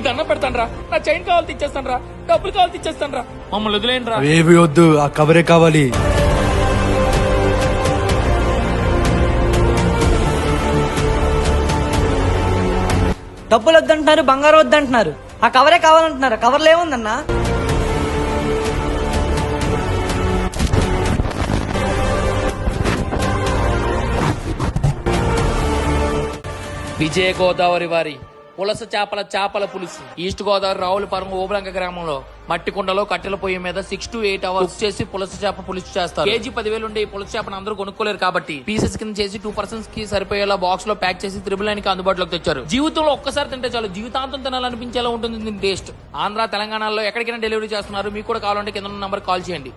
దండం పెడతాను రా, నా చైన్ కావాలి తెచ్చేస్తాను రా, డబ్బులు కావాలి తెచ్చేస్తాను రా, మమ్మల్ని వదిలేండి రా. ఏవి వద్దు, ఆ కవరే కావాలి. డబ్బులు వద్దంటున్నారు, బంగారం వద్దంటున్నారు, ఆ కవరే కావాలంటున్నారు. కవర్లో ఏముందన్నా? విజయ గోదావరి వారి పులస చేపల పులుసు ఈస్ట్ గోదావరి రావులపురం ఓబులంక గ్రామంలో మట్టి కుండలో కట్టెల పొయ్యి మీద 6 to 8 hours చేసి పులస చేప పులుసు చేస్తారు. కేజీ 10,000 ఉండే ఈ పులస చేపను అందరూ కొనుక్కోలేరు కాబట్టి పీసెస్ కింద చేసి 2 persons కి సరిపోయేలా బాక్స్ లో ప్యాక్ చేసి 999 కి అందుబాటులోకి తెచ్చారు. జీవితంలో ఒక్కసారి తింటే చాలు, జీవితాంతం తినాలనిపించేలా ఉంటుంది దీని టేస్ట్. ఆంధ్ర తెలంగాణలో ఎక్కడికైనా డెలివరీ చేస్తున్నారు. మీకు కూడా కావాలంటే కింద నంబర్ కాల్ చేయండి.